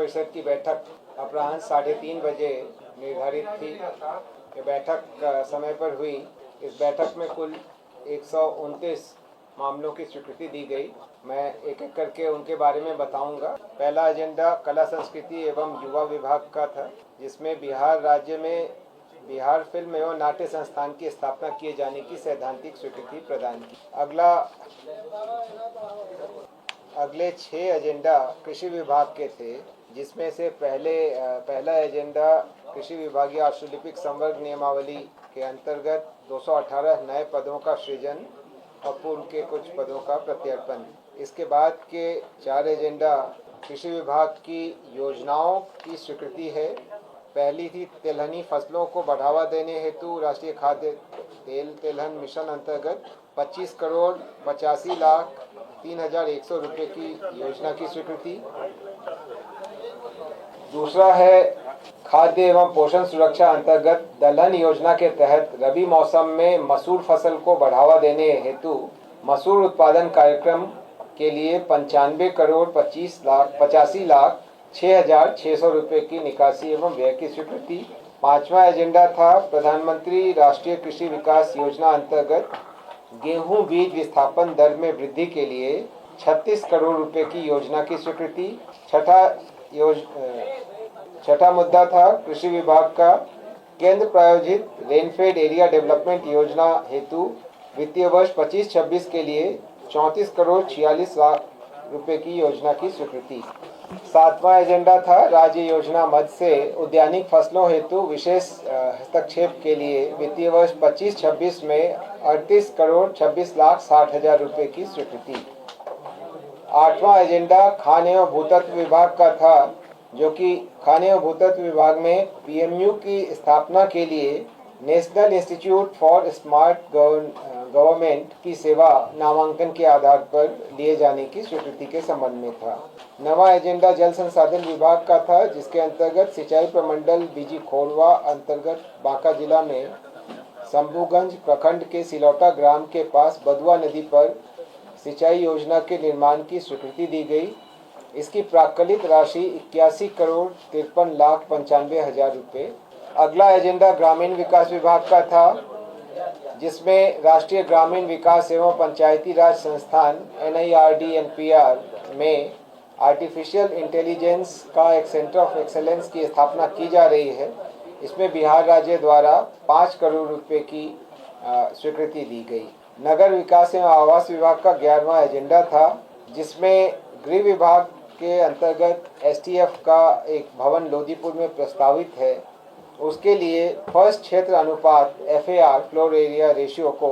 परिषद की बैठक अपराह्न 3:30 बजे निर्धारित थी। ये बैठक समय पर हुई। इस बैठक में कुल 129 मामलों की स्वीकृति दी गई। मैं एक एक करके उनके बारे में बताऊंगा। पहला एजेंडा कला संस्कृति एवं युवा विभाग का था, जिसमें बिहार राज्य में बिहार फिल्म एवं नाट्य संस्थान की स्थापना किए जाने की सैद्धांतिक स्वीकृति प्रदान की। अगले 6 एजेंडा कृषि विभाग के थे, जिसमें से पहला एजेंडा कृषि विभागीय आशुलिपिक संवर्ग नियमावली के अंतर्गत 218 नए पदों का सृजन और पूर्व के कुछ पदों का प्रत्यर्पण। इसके बाद के 4 एजेंडा कृषि विभाग की योजनाओं की स्वीकृति है। पहली थी तिलहनी फसलों को बढ़ावा देने हेतु राष्ट्रीय खाद्य तेल तिलहन मिशन अंतर्गत 25 करोड़ 85 लाख 3,100 रुपये की योजना की स्वीकृति। दूसरा है खाद्य एवं पोषण सुरक्षा अंतर्गत दलहन योजना के तहत रबी मौसम में मसूर फसल को बढ़ावा देने हेतु मसूर उत्पादन कार्यक्रम के लिए 95 करोड़ 85 लाख 6,600 रुपये की निकासी एवं व्यय की स्वीकृति। पांचवा एजेंडा था प्रधानमंत्री राष्ट्रीय कृषि विकास योजना अंतर्गत गेहूं बीज विस्थापन दर में वृद्धि के लिए 36 करोड़ रुपए की योजना की स्वीकृति। छठा मुद्दा था कृषि विभाग का केंद्र प्रायोजित रेनफेड एरिया डेवलपमेंट योजना हेतु वित्तीय वर्ष 25-26 के लिए 34 करोड़ 46 लाख रुपए की योजना की स्वीकृति। सातवां एजेंडा था राज्य योजना मद से उद्यानिक फसलों हेतु विशेष हस्तक्षेप के लिए वित्तीय वर्ष 25-26 में 38 करोड़ 26 लाख 60 हजार रुपए की स्वीकृति। आठवां एजेंडा खान एवं भूतत्व विभाग का था, जो कि खान एवं भूतत्व विभाग में पीएमयू की स्थापना के लिए national institute for smart government की सेवा नामांकन के आधार पर लिए जाने की स्वीकृति के संबंध में था। नवा एजेंडा जल संसाधन विभाग का था, जिसके अंतर्गत सिंचाई प्रमंडल बीजी खोरवा अंतर्गत बांका जिला में शंभूगंज प्रखंड के सिलौटा ग्राम के पास बदुआ नदी पर सिंचाई योजना के निर्माण की स्वीकृति दी गई। इसकी प्राक्कलित राशि 81 करोड़ 53 लाख 95 हजार रुपये। अगला एजेंडा ग्रामीण विकास विभाग का था, जिसमें राष्ट्रीय ग्रामीण विकास एवं पंचायती राज संस्थान NIRDNPR में आर्टिफिशियल इंटेलिजेंस का एक सेंटर ऑफ एक्सेलेंस की स्थापना की जा रही है। इसमें बिहार राज्य द्वारा 5 करोड़ रुपए की स्वीकृति दी गई। नगर विकास एवं आवास विभाग का 11वां एजेंडा था, जिसमें गृह विभाग के अंतर्गत STF का एक भवन लोदीपुर में प्रस्तावित है। उसके लिए फर्स्ट क्षेत्र अनुपात FAR फ्लोर एरिया रेशियो को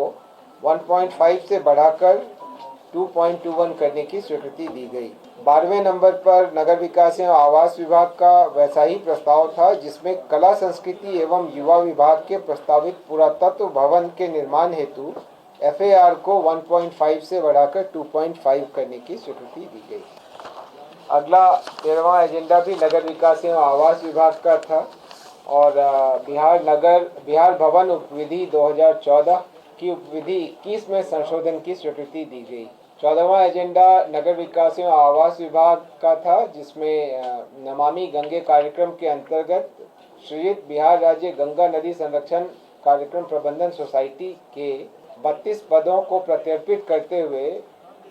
1.5 से बढ़ाकर 2.21 करने की स्वीकृति दी गई। 12वें नंबर पर नगर विकास एवं आवास विभाग का वैसा ही प्रस्ताव था, जिसमें कला संस्कृति एवं युवा विभाग के प्रस्तावित पुरातत्व भवन के निर्माण हेतु FAR को 1.5 से बढ़ाकर 2.5 करने की स्वीकृति दी गई। अगला 13वां एजेंडा भी नगर विकास एवं आवास विभाग का था और बिहार भवन उपविधि 2014 की उपविधि 21 में संशोधन की स्वीकृति दी गई। 14वां एजेंडा नगर विकास एवं आवास विभाग का था, जिसमें नमामि गंगे कार्यक्रम के अंतर्गत सृजित बिहार राज्य गंगा नदी संरक्षण कार्यक्रम प्रबंधन सोसाइटी के 32 पदों को प्रत्यर्पित करते हुए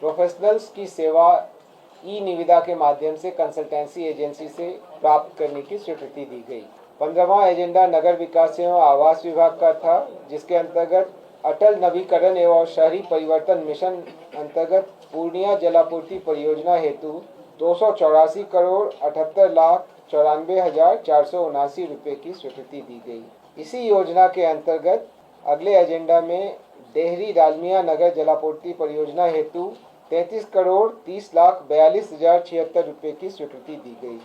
प्रोफेशनल्स की सेवा निविदा के माध्यम से कंसल्टेंसी एजेंसी से प्राप्त करने की स्वीकृति दी गई। 15वां एजेंडा नगर विकास एवं आवास विभाग का था, जिसके अंतर्गत अटल नवीकरण एवं शहरी परिवर्तन मिशन अंतर्गत पूर्णिया जलापूर्ति परियोजना हेतु 284 करोड़ 78 लाख 94 हजार 479 रुपये की स्वीकृति दी गई। इसी योजना के अंतर्गत अगले एजेंडा में डेहरी डालमिया नगर जलापूर्ति परियोजना हेतु 33 करोड़ 30 लाख 42 हजार 76 रुपये की स्वीकृति दी गई।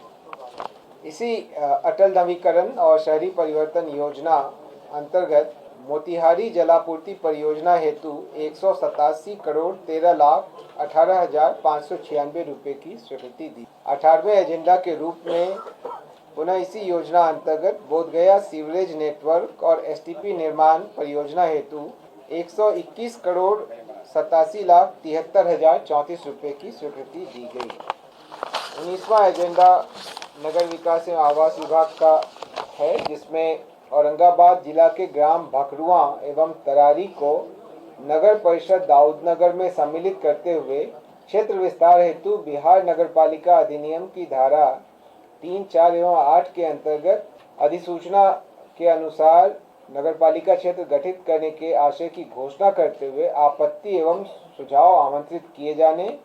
इसी अटल नवीकरण और शहरी परिवर्तन योजना अंतर्गत मोतिहारी जलापूर्ति परियोजना हेतु 187 करोड़ 13 लाख 18 हजार 596 रुपये की स्वीकृति दी। 18वें एजेंडा के रूप में पुनः इसी योजना अंतर्गत बोधगया सीवरेज नेटवर्क और STP निर्माण परियोजना हेतु 121 करोड़ 87 लाख 73 हजार 34 रुपये की स्वीकृति दी गई। 19वां एजेंडा नगर विकास एवं आवास विभाग का है, जिसमें औरंगाबाद जिला के ग्राम भखरुआ एवं तरारी को नगर परिषद दाऊदनगर में सम्मिलित करते हुए क्षेत्र विस्तार हेतु बिहार नगरपालिका अधिनियम की धारा 3, 4 एवं 8 के अंतर्गत अधिसूचना के अनुसार नगरपालिका क्षेत्र गठित करने के आशय की घोषणा करते हुए आपत्ति एवं सुझाव आमंत्रित किए जाने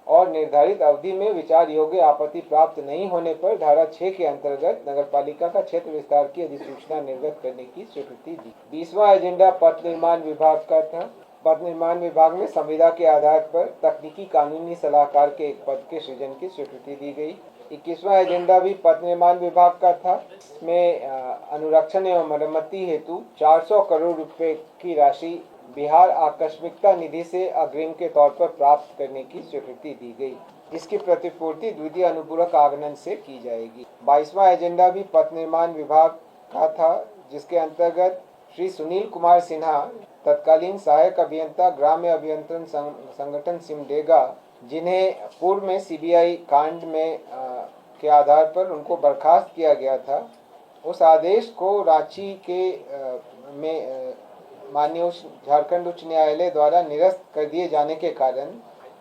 और निर्धारित अवधि में विचार योग्य आपत्ति प्राप्त नहीं होने पर धारा 6 के अंतर्गत नगरपालिका का क्षेत्र विस्तार की अधिसूचना निर्गत करने की स्वीकृति दी। 20वां एजेंडा पथ निर्माण विभाग का था। पथ निर्माण विभाग में संविदा के आधार पर तकनीकी कानूनी सलाहकार के एक पद के सृजन की स्वीकृति दी गई। 21वां एजेंडा भी पथ निर्माण विभाग का था। इसमें अनुरक्षण एवं मरम्मति हेतु 400 करोड़ रुपए की राशि बिहार आकस्मिकता निधि से अग्रिम के तौर पर प्राप्त करने की स्वीकृति दी गई, जिसकी प्रतिपूर्ति द्वितीय अनुपूरक आगमन से की जाएगी। 22वां एजेंडा भी पथ निर्माण विभाग का था, जिसके अंतर्गत श्री सुनील कुमार सिन्हा, तत्कालीन सहायक अभियंता ग्राम्य अभियंत्रण संगठन सिमडेगा, जिन्हें पूर्व में सीबीआई कांड में के आधार पर उनको बर्खास्त किया गया था, उस आदेश को रांची के में माननीय झारखंड उच्च न्यायालय द्वारा निरस्त कर दिए जाने के कारण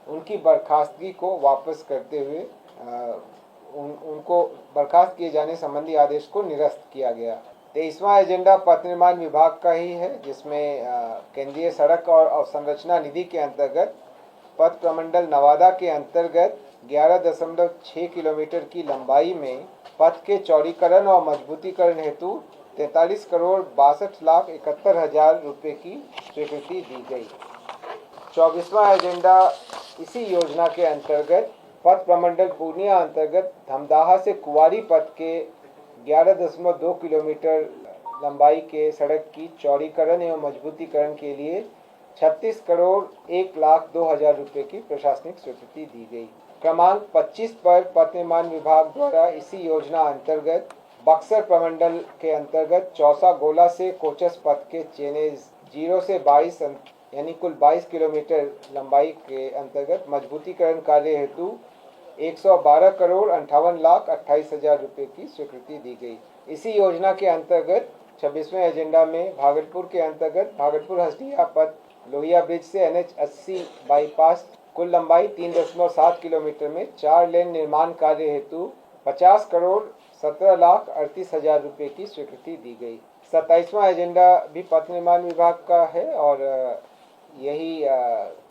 उनकी बर्खास्तगी को वापस करते हुए उनको बर्खास्त किए जाने संबंधी आदेश को निरस्त किया गया। 23वां एजेंडा पथ निर्माण विभाग का ही है, जिसमें केंद्रीय सड़क और अवसंरचना निधि के अंतर्गत पथ प्रमंडल नवादा के अंतर्गत 11.6 किलोमीटर की लंबाई में पथ के चौड़ीकरण और मजबूतीकरण हेतु 43 करोड़ 62,71,000 रुपए की स्वीकृति दी गई। 24वां एजेंडा इसी योजना के अंतर्गत पथ प्रमंडल पूर्णिया अंतर्गत धमदाहा से कुवारी पथ के 11.2 किलोमीटर लंबाई के सड़क की चौड़ीकरण एवं मजबूतीकरण के लिए 36 करोड़ 1,02,000 रुपए की प्रशासनिक स्वीकृति दी गई। क्रमांक 25 पर पथ निर्माण विभाग द्वारा इसी योजना अंतर्गत बक्सर प्रमंडल के अंतर्गत चौसा गोला से कोचस पथ के चेनेज 0 से 22 यानी कुल 22 किलोमीटर लंबाई के अंतर्गत मजबूतीकरण कार्य हेतु 112 करोड़ 58,28,000 रुपए की स्वीकृति दी गई। इसी योजना के अंतर्गत 26वें एजेंडा में भागलपुर के अंतर्गत भागलपुर हसदिया पथ लोहिया ब्रिज से NH 80 बाईपास कुल लंबाई 3.7 किलोमीटर में 4 लेन निर्माण कार्य हेतु 50 करोड़ 17,38,000 रुपए की स्वीकृति दी गई। 27वां एजेंडा भी पथ निर्माण विभाग का है और यही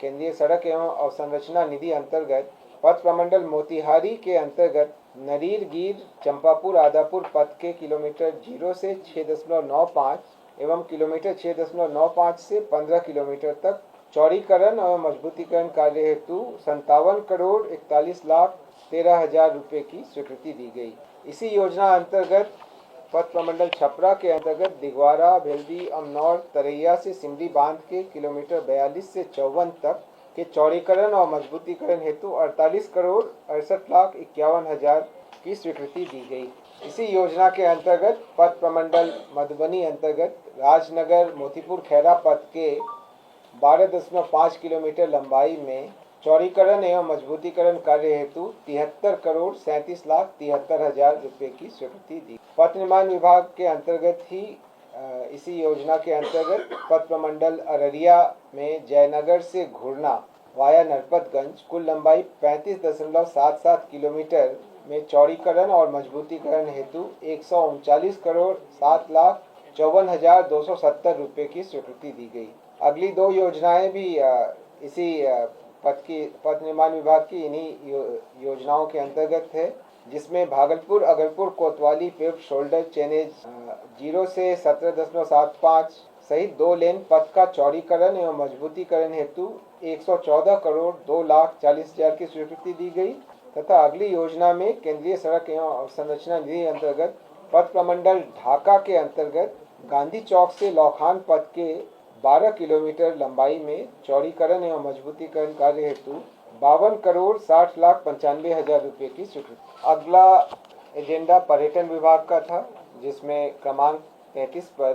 केंद्रीय सड़क एवं अवसंरचना निधि अंतर्गत पथ प्रमंडल मोतिहारी के अंतर्गत नरीर गिर चंपापुर आदापुर पथ के किलोमीटर 0 से 6.95 एवं किलोमीटर 6.95 से 15 किलोमीटर तक चौड़ीकरण और मजबूतीकरण कार्य हेतु 57 करोड़ 41,13,000 रुपए की स्वीकृति दी गई। इसी योजना अंतर्गत पथ प्रमंडल छपरा के अंतर्गत दिगवारा भेल्दी अमनौर तरैया से सिमरी बांध के किलोमीटर 42 से 54 तक के चौड़ीकरण और मजबूतीकरण हेतु 48 करोड़ 68,51,000 की स्वीकृति दी गई। इसी योजना के अंतर्गत पथ प्रमंडल मधुबनी अंतर्गत राजनगर मोतीपुर खैरा पथ के 12.5 किलोमीटर लंबाई में चौड़ीकरण एवं मजबूतीकरण कार्य हेतु 73 करोड़ 37,73,000 रुपए की स्वीकृति दी। पथ निर्माण विभाग के अंतर्गत ही इसी योजना के अंतर्गत पथ प्रमंडल अररिया में जयनगर से घुरना वाया नरपतगंज कुल लंबाई 35.77 किलोमीटर में चौड़ीकरण और मजबूतीकरण हेतु 139 करोड़ 7,54,270 रुपए की स्वीकृति दी गई। अगली दो योजनाएं भी इसी पथ निर्माण विभाग की इन्हीं योजनाओं के अंतर्गत है, जिसमें भागलपुर अगरपुर कोतवाली पेव शोल्डर चेनेज 0 से 17.75 सहित 2 लेन पथ का चौड़ीकरण एवं मजबूतीकरण हेतु 114 करोड़ 2,40,000 की स्वीकृति दी गई तथा अगली योजना में केंद्रीय सड़क एवं अवसंरचना निधि अंतर्गत पथ प्रमंडल ढाका के अंतर्गत गांधी चौक से लौखान पथ के 12 किलोमीटर लंबाई में चौड़ीकरण एवं मजबूतीकरण कार्य हेतु 52 करोड़ 60,95,000 रुपए की स्वीकृति। अगला एजेंडा पर्यटन विभाग का था, जिसमें क्रमांक 33 पर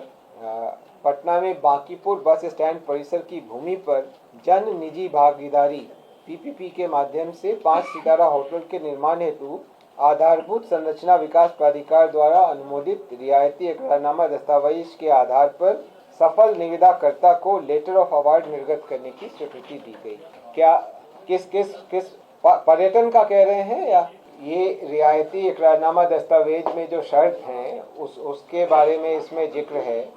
पटना में बांकीपुर बस स्टैंड परिसर की भूमि पर जन निजी भागीदारी PPP के माध्यम से 5 सितारा होटल के निर्माण हेतु आधारभूत संरचना विकास प्राधिकार द्वारा अनुमोदित रियायती इकरारनामा दस्तावेज के आधार पर सफल निविदाकर्ता को लेटर ऑफ अवार्ड निर्गत करने की स्वीकृति दी गई। क्या किस पर्यटन का कह रहे हैं या ये रियायती इकरारनामा दस्तावेज में जो शर्त हैं उसके बारे में इसमें जिक्र है।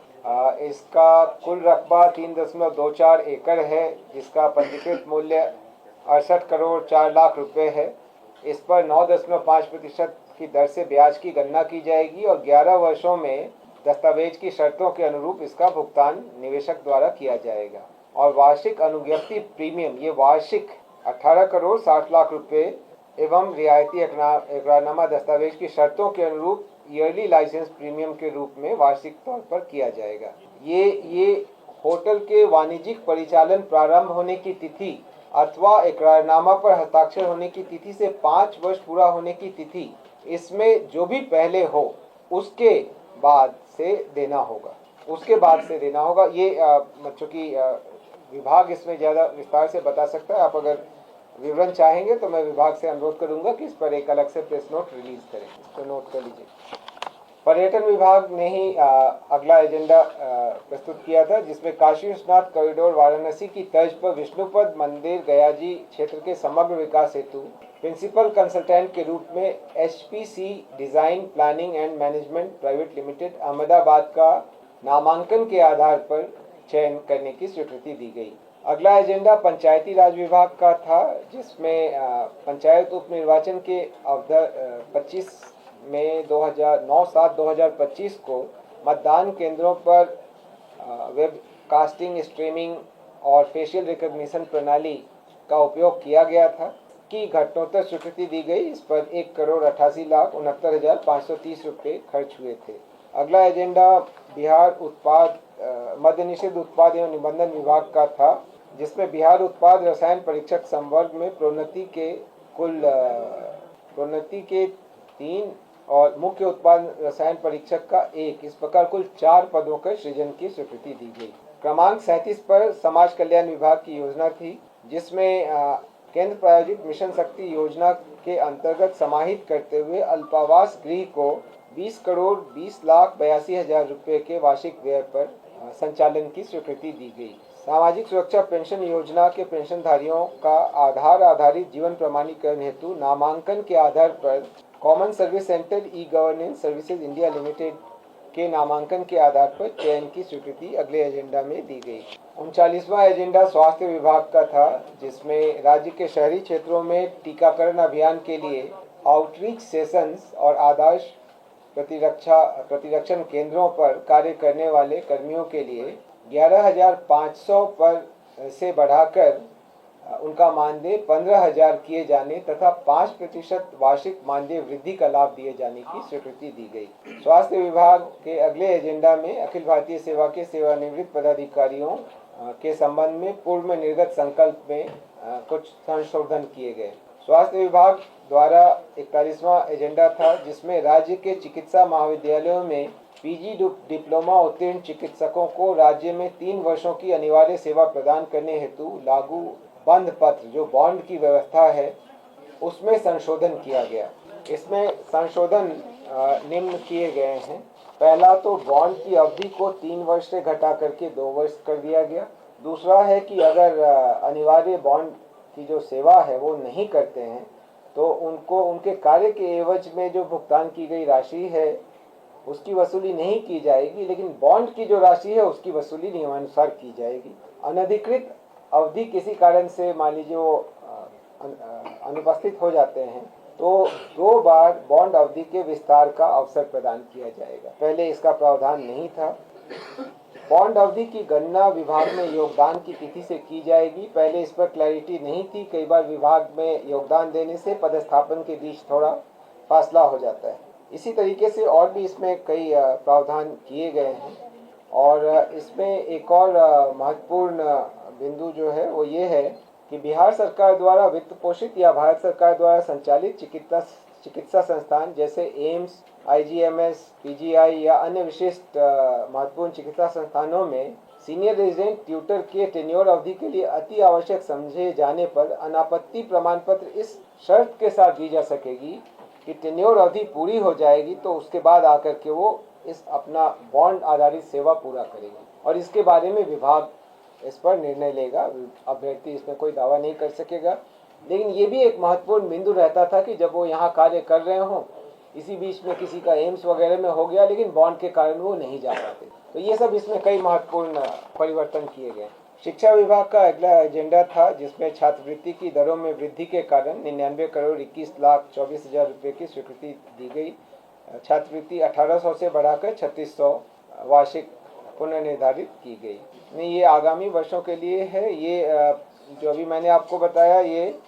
इसका कुल रकबा 3.24 एकड़ है, जिसका पंजीकृत मूल्य 68 करोड़ 4 लाख रुपए है। इस पर 9.5% की दर से ब्याज की गणना की जाएगी और 11 वर्षों में दस्तावेज की शर्तों के अनुरूप इसका भुगतान निवेशक द्वारा किया जाएगा। और वार्षिक अनुज्ञप्ति प्रीमियम ये वार्षिक 18 करोड़ 60 लाख रुपए एवं रियायती इकरारनामा दस्तावेज की शर्तों के अनुरूप ईयरली लाइसेंस प्रीमियम के रूप में वार्षिक तौर पर किया जाएगा। ये होटल के वाणिज्यिक परिचालन प्रारंभ होने की तिथि अथवा इकरारनामा पर हस्ताक्षर होने की तिथि से 5 वर्ष पूरा होने की तिथि, इसमें जो भी पहले हो उसके बाद से देना होगा। ये चूँकि विभाग इसमें ज़्यादा विस्तार से बता सकता है। आप अगर विवरण चाहेंगे तो मैं विभाग से अनुरोध करूंगा कि इस पर एक अलग से प्रेस नोट रिलीज करें, तो नोट कर लीजिए। पर्यटन विभाग ने ही अगला एजेंडा प्रस्तुत किया था, जिसमें काशी विश्वनाथ कॉरिडोर वाराणसी की तर्ज पर विष्णुपद मंदिर गयाजी क्षेत्र के समग्र विकास हेतु प्रिंसिपल कंसल्टेंट के रूप में HPC design planning and management private limited Ahmedabad का नामांकन के आधार पर चयन करने की स्वीकृति दी गई। अगला एजेंडा पंचायती राज विभाग का था, जिसमें पंचायत उप निर्वाचन के अवधि 25 मई 2025 को मतदान केंद्रों पर वेब कास्टिंग, स्ट्रीमिंग और फेशियल रिकॉग्निशन प्रणाली का उपयोग किया गया था कि घटनोत्तर स्वीकृति दी गई। इस पर 1,88,69,530 रुपये खर्च हुए थे। अगला एजेंडा बिहार उत्पाद मद्य निषेध उत्पाद एवं निबंधन विभाग का था, जिसमें बिहार उत्पाद रसायन परीक्षक संवर्ग में प्रोन्नति के 3 और मुख्य उत्पाद रसायन परीक्षक का 1, इस प्रकार कुल 4 पदों के सृजन की स्वीकृति दी गई। क्रमांक 37 पर समाज कल्याण विभाग की योजना थी, जिसमें केंद्र प्रायोजित मिशन शक्ति योजना के अंतर्गत समाहित करते हुए अल्पावास गृह को 20 करोड़ 20 लाख 82 हजार रुपये के वार्षिक व्यय पर संचालन की स्वीकृति दी गई। सामाजिक सुरक्षा पेंशन योजना के पेंशनधारियों का आधार आधारित जीवन प्रमाणीकरण हेतु नामांकन के आधार पर common service centre e governance services India limited के नामांकन के आधार पर चयन की स्वीकृति अगले एजेंडा में दी गई। 39वां एजेंडा स्वास्थ्य विभाग का था, जिसमें राज्य के शहरी क्षेत्रों में टीकाकरण अभियान के लिए आउटरीच सेशंस और आदर्श प्रतिरक्षण केंद्रों पर कार्य करने वाले कर्मियों के लिए 11,500 पर से बढ़ाकर उनका मानदेय 15,000 किए जाने तथा 5% वार्षिक मानदेय वृद्धि का लाभ दिए जाने की स्वीकृति दी गई। स्वास्थ्य विभाग के अगले एजेंडा में अखिल भारतीय सेवा के सेवानिवृत्त पदाधिकारियों के संबंध में पूर्व में निर्गत संकल्प में कुछ संशोधन किए गए। स्वास्थ्य विभाग द्वारा 41वां एजेंडा था, जिसमें राज्य के चिकित्सा महाविद्यालयों में PG डिप्लोमा उत्तीर्ण चिकित्सकों को राज्य में 3 वर्षों की अनिवार्य सेवा प्रदान करने हेतु लागू बंध पत्र जो बॉन्ड की व्यवस्था है उसमें संशोधन किया गया। इसमें संशोधन निम्न किए गए हैं। पहला तो बॉन्ड की अवधि को 3 वर्ष से घटा करके 2 वर्ष कर दिया गया। दूसरा है कि अगर अनिवार्य बॉन्ड की जो सेवा है वो नहीं करते हैं तो उनको उनके कार्य के एवज में जो भुगतान की गई राशि है उसकी वसूली नहीं की जाएगी, लेकिन बॉन्ड की जो राशि है उसकी वसूली नियमानुसार की जाएगी। अनधिकृत अवधि किसी कारण से मान लीजिए वो अनुपस्थित हो जाते हैं तो 2 बार बॉन्ड अवधि के विस्तार का अवसर प्रदान किया जाएगा। पहले इसका प्रावधान नहीं था। बॉन्ड अवधि की गणना विभाग में योगदान की तिथि से की जाएगी। पहले इस पर क्लैरिटी नहीं थी। कई बार विभाग में योगदान देने से पदस्थापन के बीच थोड़ा फासला हो जाता है। इसी तरीके से और भी इसमें कई प्रावधान किए गए हैं और इसमें एक और महत्वपूर्ण बिंदु जो है वो ये है कि बिहार सरकार द्वारा वित्त पोषित या भारत सरकार द्वारा संचालित चिकित्सा संस्थान जैसे एम्स, IGMS, PGI या अन्य विशिष्ट महत्वपूर्ण चिकित्सा संस्थानों में सीनियर रेजिडेंट ट्यूटर के टेन्योर अवधि के लिए अति आवश्यक समझे जाने पर अनापत्ति प्रमाण पत्र इस शर्त के साथ दी जा सकेगी कि टेन्योर अवधि पूरी हो जाएगी तो उसके बाद आकर के वो इस अपना बॉन्ड आधारित सेवा पूरा करेगी और इसके बारे में विभाग इस पर निर्णय लेगा। अभ्यर्थी इसमें कोई दावा नहीं कर सकेगा। लेकिन ये भी एक महत्वपूर्ण बिंदु रहता था कि जब वो यहाँ कार्य कर रहे हों, इसी बीच में किसी का एम्स वगैरह में हो गया लेकिन बॉन्ड के कारण वो नहीं जा पाते, तो ये सब इसमें कई महत्वपूर्ण परिवर्तन किए गए। शिक्षा विभाग का अगला एजेंडा था जिसमें छात्रवृत्ति की दरों में वृद्धि के कारण 99,21,24,000 रुपये की स्वीकृति दी गई। छात्रवृत्ति 1800 से बढ़ाकर 3600 वार्षिक पुनर्निर्धारित की गई। नहीं, ये आगामी वर्षों के लिए है। ये जो अभी मैंने आपको बताया ये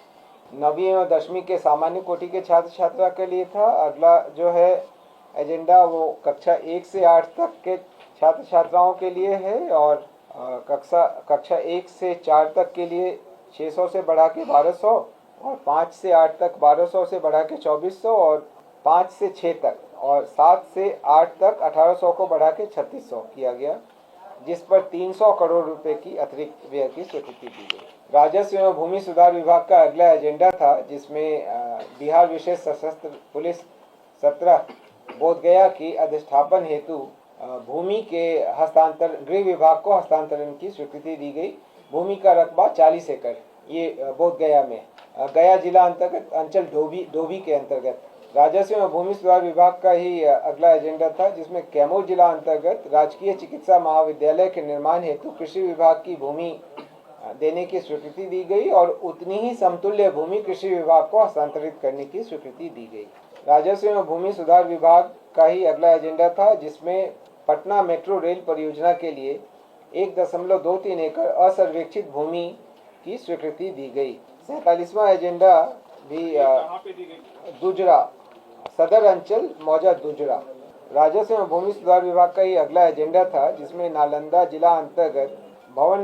9वीं एवं 10वीं के सामान्य कोटि के छात्र छात्रा के लिए था। अगला जो है एजेंडा वो कक्षा 1 से 8 तक के छात्र छात्राओं के लिए है और कक्षा 1 से 4 तक के लिए 600 से बढ़ा के 1200 और 5 से 8 तक 1200 से बढ़ा के 2400 और 5 से 6 तक और 7 से 8 तक 1800 को बढ़ा के 3600 किया गया, जिस पर 300 करोड़ रुपए की अतिरिक्त व्यय की स्वीकृति दी गई। राजस्व एवं भूमि सुधार विभाग का अगला एजेंडा था जिसमें बिहार विशेष सशस्त्र पुलिस 17 बोधगया की अधिष्ठापन हेतु भूमि के हस्तांतरण गृह विभाग को हस्तांतरण की स्वीकृति दी गई। भूमि का रकबा 40 एकड़ ये बोधगया में गया जिला अंतर्गत अंचल डोभी के अंतर्गत। राजस्व एवं भूमि सुधार विभाग का ही अगला एजेंडा था जिसमें कैमूर जिला अंतर्गत राजकीय चिकित्सा महाविद्यालय के निर्माण हेतु कृषि विभाग की भूमि देने की स्वीकृति दी गई और उतनी ही समतुल्य भूमि कृषि विभाग को हस्तांतरित करने की स्वीकृति दी गई। राजस्व एवं भूमि सुधार विभाग का ही अगला एजेंडा था जिसमें पटना मेट्रो रेल परियोजना के लिए 1.23 एकड़ असर्वेक्षित भूमि की स्वीकृति दी गई। 47वां एजेंडा भी दुजरा सदर अंचल मौजा दुजरा। राजस्व एवं भूमि सुधार विभाग का ही अगला एजेंडा था जिसमें नालंदा जिला अंतर्गत भवन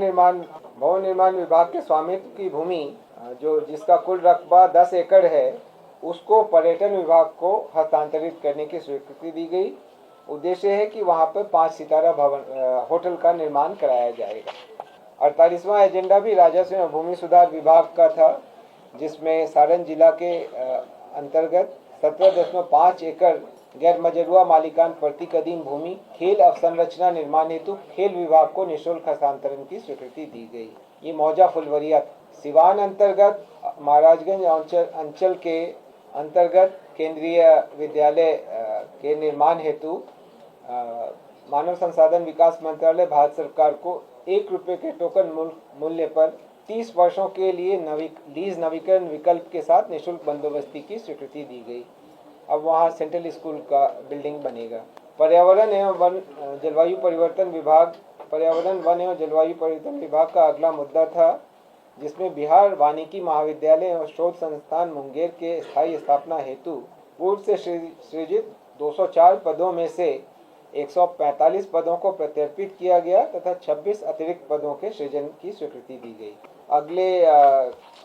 निर्माण विभाग के स्वामित्व की भूमि जिसका कुल रकबा 10 एकड़ है उसको पर्यटन विभाग को हस्तांतरित करने की स्वीकृति दी गई। उद्देश्य है कि वहां पर 5 सितारा भवन होटल का निर्माण कराया जाएगा। 48वां एजेंडा भी राजस्व एवं भूमि सुधार विभाग का था जिसमें सारण जिला के अंतर्गत 17.5 एकड़ गैर मजरूआ मालिकान प्रतिकदीम भूमि खेल अवसंरचना निर्माण हेतु खेल विभाग को निःशुल्क हस्तांतरण की स्वीकृति दी गई। ये मौजा फुलवरिया सिवान अंतर्गत महाराजगंज अंचल के अंतर्गत केंद्रीय विद्यालय के निर्माण हेतु मानव संसाधन विकास मंत्रालय भारत सरकार को 1 रुपये के टोकन मूल्य पर 30 वर्षों के लिए लीज नवीकरण विकल्प के साथ निःशुल्क बंदोबस्ती की स्वीकृति दी गई। अब वहाँ सेंट्रल स्कूल का बिल्डिंग बनेगा। पर्यावरण एवं वन जलवायु परिवर्तन विभाग का अगला मुद्दा था जिसमें बिहार वानिकी महाविद्यालय एवं शोध संस्थान मुंगेर के स्थायी स्थापना हेतु पूर्व से सृजित 204 पदों में से 145 पदों को प्रत्यर्पित किया गया तथा 26 अतिरिक्त पदों के सृजन की स्वीकृति दी गई। अगले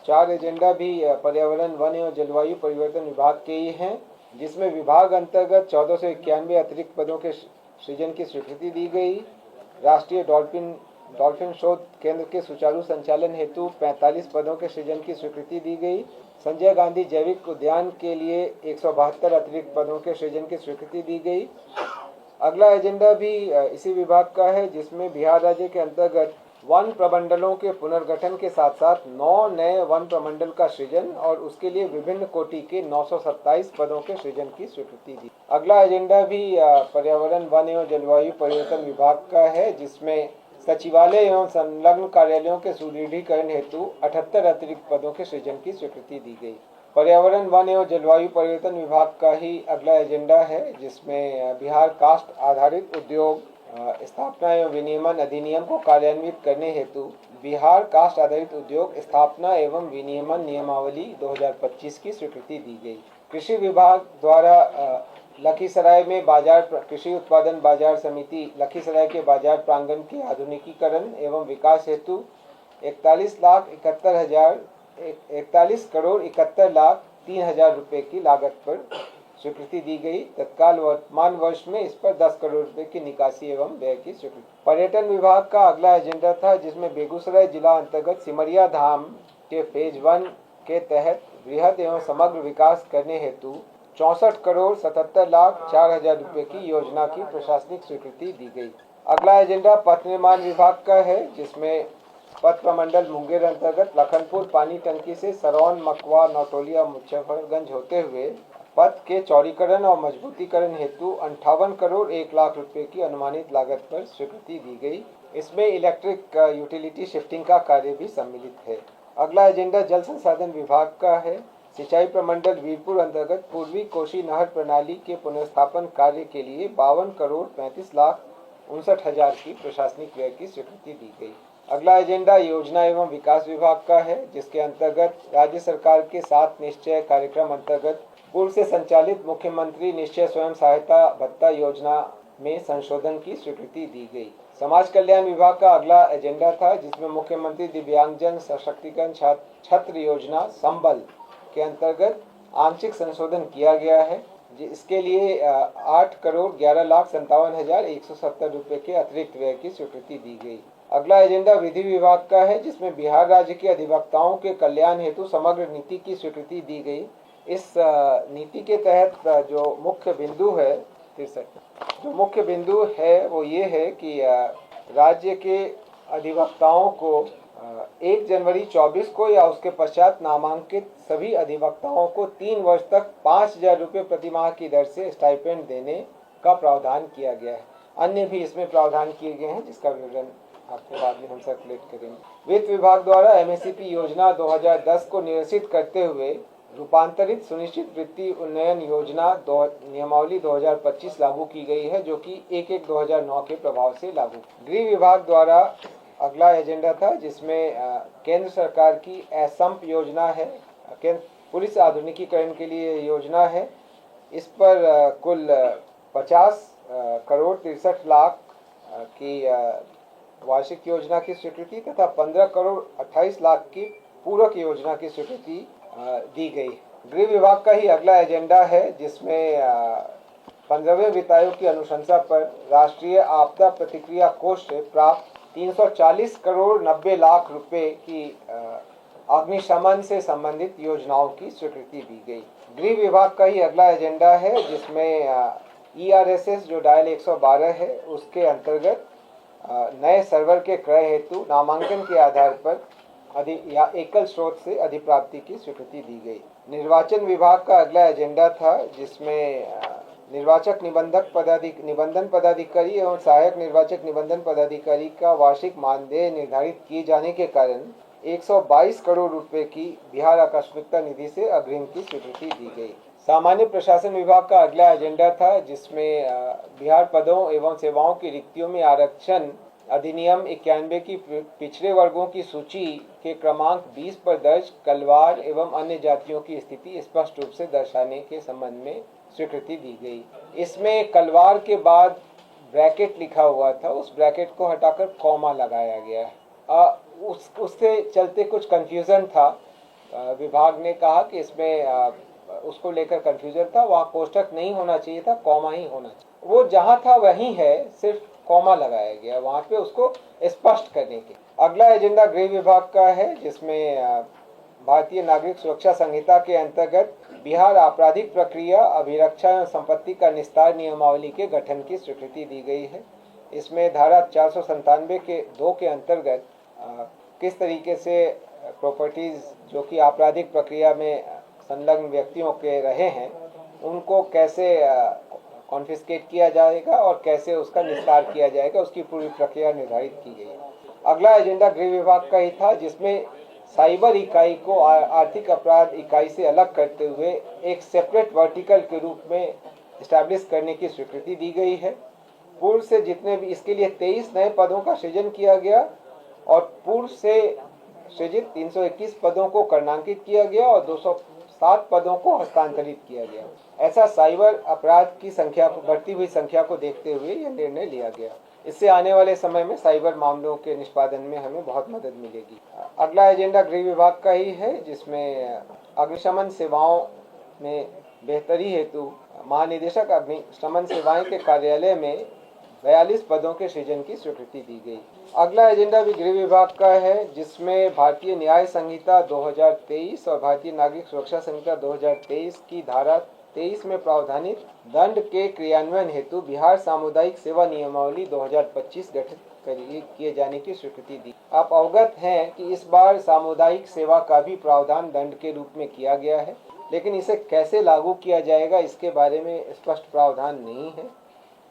4 एजेंडा भी पर्यावरण वन एवं जलवायु परिवर्तन विभाग के ही हैं जिसमें विभाग अंतर्गत 1491 अतिरिक्त पदों के सृजन की स्वीकृति दी गई। राष्ट्रीय डॉल्फिन शोध केंद्र के सुचारू संचालन हेतु 45 पदों के सृजन की स्वीकृति दी गई। संजय गांधी जैविक उद्यान के लिए 172 अतिरिक्त पदों के सृजन की स्वीकृति दी गई। अगला एजेंडा भी इसी विभाग का है जिसमें बिहार राज्य के अंतर्गत वन प्रमंडलों के पुनर्गठन के साथ साथ 9 नए वन प्रमंडल का सृजन और उसके लिए विभिन्न कोटि के 927 पदों के सृजन की स्वीकृति दी। अगला एजेंडा भी पर्यावरण वन एवं जलवायु परिवर्तन विभाग का है जिसमें सचिवालय एवं संलग्न कार्यालयों के सुदृढ़ीकरण हेतु 78 अतिरिक्त पदों के सृजन की स्वीकृति दी गई। पर्यावरण वन एवं जलवायु परिवर्तन विभाग का ही अगला एजेंडा है जिसमें बिहार कास्ट आधारित उद्योग स्थापना एवं विनियमन अधिनियम को कार्यान्वित करने हेतु बिहार कास्ट आधारित उद्योग स्थापना एवं विनियमन नियमावली 2025 की स्वीकृति दी गई। कृषि विभाग द्वारा लखीसराय में कृषि उत्पादन बाजार समिति लखीसराय के बाजार प्रांगण के आधुनिकीकरण एवं विकास हेतु 41,71,03,000 रुपए की लागत पर स्वीकृति दी गई। तत्काल वर्तमान वर्ष में इस पर 10 करोड़ रुपए की निकासी एवं व्यय की स्वीकृति। पर्यटन विभाग का अगला एजेंडा था जिसमें बेगूसराय जिला अंतर्गत सिमरिया धाम के फेज 1 के तहत बृहद एवं समग्र विकास करने हेतु 64,77,04,000 रुपए की योजना की प्रशासनिक स्वीकृति दी गई। अगला एजेंडा पथ निर्माण विभाग का है, जिसमें पथ प्रमंडल मुंगेर अंतर्गत लखनपुर पानी टंकी से सरौन, मकवा, नौटोलिया, मुजफ्फरगंज होते हुए पथ के चौड़ीकरण और मजबूतीकरण हेतु 58 करोड़ 1 लाख रुपए की अनुमानित लागत पर स्वीकृति दी गई। इसमें इलेक्ट्रिक यूटिलिटी शिफ्टिंग का कार्य भी सम्मिलित है। अगला एजेंडा जल संसाधन विभाग का है। सिंचाई प्रमंडल वीरपुर अंतर्गत पूर्वी कोशी नहर प्रणाली के पुनर्स्थापन कार्य के लिए 52 करोड़ 35,59,000 की प्रशासनिक व्यय की स्वीकृति दी गई। अगला एजेंडा योजना एवं विकास विभाग का है, जिसके अंतर्गत राज्य सरकार के 7 निश्चय कार्यक्रम अंतर्गत पूर्व से संचालित मुख्यमंत्री निश्चय स्वयं सहायता भत्ता योजना में संशोधन की स्वीकृति दी गई। समाज कल्याण विभाग का अगला एजेंडा था, जिसमें मुख्यमंत्री दिव्यांगजन सशक्तिकरण छत्र योजना संबल के अंतर्गत आंशिक संशोधन किया गया है। इसके लिए 8 करोड़ 11,57,170 रुपए के अतिरिक्त व्यय की स्वीकृति दी गई। अगला एजेंडा विधि विभाग का है, जिसमें बिहार राज्य के अधिवक्ताओं के कल्याण हेतु समग्र नीति की स्वीकृति दी गई। इस नीति के तहत जो मुख्य बिंदु है वो ये है कि राज्य के अधिवक्ताओं को 1 जनवरी 24 को या उसके पश्चात नामांकित सभी अधिवक्ताओं को 3 वर्ष तक 5,000 रुपये प्रति माह की दर से स्टाइपेंड देने का प्रावधान किया गया है। अन्य भी इसमें प्रावधान किए गए हैं, जिसका विवरण आपको बाद में हम सर्कुलेट करेंगे। वित्त विभाग द्वारा एमएसपी योजना 2010 को निरसित करते हुए रूपांतरित सुनिश्चित वृत्ति उन्नयन योजना नियमावली 2025 लागू की गई है, जो कि 1/1/2009 के प्रभाव से लागू। गृह विभाग द्वारा अगला एजेंडा था, जिसमें केंद्र सरकार की असंप योजना है, पुलिस आधुनिकीकरण के लिए योजना है। इस पर कुल 50 करोड़ 63 लाख की वार्षिक योजना की स्वीकृति तथा 15 करोड़ 28 लाख की पूरक योजना की स्वीकृति दी गई। गृह विभाग का ही अगला एजेंडा है, जिसमें 15वें वित्त आयोग की अनुशंसा पर राष्ट्रीय आपदा प्रतिक्रिया कोष से प्राप्त 340 करोड़ 90 लाख रुपए की अग्निशमन से संबंधित योजनाओं की स्वीकृति दी गई। गृह विभाग का ही अगला एजेंडा है, जिसमें ERSS जो डायल 112 है उसके अंतर्गत नए सर्वर के क्रय हेतु नामांकन के आधार पर या एकल स्रोत से अधिप्राप्ति की स्वीकृति दी गई। निर्वाचन विभाग का अगला एजेंडा था, जिसमें निर्वाचक निबंधन पदाधिकारी एवं सहायक निर्वाचक निबंधन पदाधिकारी का वार्षिक मानदेय निर्धारित किए जाने के कारण 122 करोड़ रुपए की बिहार आकस्मिकता निधि से अग्रिम की स्वीकृति दी गई। सामान्य प्रशासन विभाग का अगला एजेंडा था, जिसमें बिहार पदों एवं सेवाओं की रिक्तियों में आरक्षण अधिनियम 91 की पिछड़े वर्गों की सूची के क्रमांक 20 पर दर्ज कलवार एवं अन्य जातियों की स्थिति स्पष्ट रूप से दर्शाने के संबंध में स्वीकृति दी गई। इसमें कलवार के बाद ब्रैकेट लिखा हुआ था, उस ब्रैकेट को हटाकर कॉमा लगाया गया है। उससे चलते कुछ कंफ्यूजन था। विभाग ने कहा कि इसमें उसको लेकर कंफ्यूजन था, वहाँ कोष्ठक नहीं होना चाहिए था, कॉमा ही होना चाहिए। वो जहाँ था वहीं है, सिर्फ कॉमा लगाया गया वहाँ पे उसको स्पष्ट करने के। अगला एजेंडा गृह विभाग का है, जिसमें भारतीय नागरिक सुरक्षा संहिता के अंतर्गत बिहार आपराधिक प्रक्रिया अभिरक्षा एवं संपत्ति का निस्तार नियमावली के गठन की स्वीकृति दी गई है। इसमें धारा 497 के 2 के अंतर्गत किस तरीके से प्रॉपर्टीज जो कि आपराधिक प्रक्रिया में संलग्न व्यक्तियों के रहे हैं उनको कैसे कॉन्फिस्केट किया जाएगा और कैसे उसका निस्तार किया जाएगा, उसकी पूरी प्रक्रिया निर्धारित की गई है। अगला एजेंडा गृह विभाग का ही था, जिसमें साइबर इकाई को आर्थिक अपराध इकाई से अलग करते हुए एक सेपरेट वर्टिकल के रूप में इस्टेब्लिश करने की स्वीकृति दी गई है। पूर्व से जितने भी इसके लिए 23 नए पदों का सृजन किया गया और पूर्व से सृजित 321 पदों को करणांकित किया गया और 207 पदों को हस्तांतरित किया गया। ऐसा साइबर अपराध की संख्या को बढ़ती हुई संख्या को देखते हुए यह निर्णय लिया गया। इससे आने वाले समय में साइबर मामलों के निष्पादन में हमें बहुत मदद मिलेगी। अगला एजेंडा गृह विभाग का ही है, जिसमें अग्निशमन सेवाओं में बेहतरी हेतु महानिदेशक अग्निशमन सेवाएं के कार्यालय में 42 पदों के सृजन की स्वीकृति दी गई। अगला एजेंडा भी गृह विभाग का है, जिसमें भारतीय न्याय संहिता 2023 और भारतीय नागरिक सुरक्षा संहिता 2023 की धारा 23 में प्रावधानित दंड के क्रियान्वयन हेतु बिहार सामुदायिक सेवा नियमावली 2025 गठित किए जाने की स्वीकृति दी। आप अवगत हैं कि इस बार सामुदायिक सेवा का भी प्रावधान दंड के रूप में किया गया है, लेकिन इसे कैसे लागू किया जाएगा इसके बारे में स्पष्ट प्रावधान नहीं है।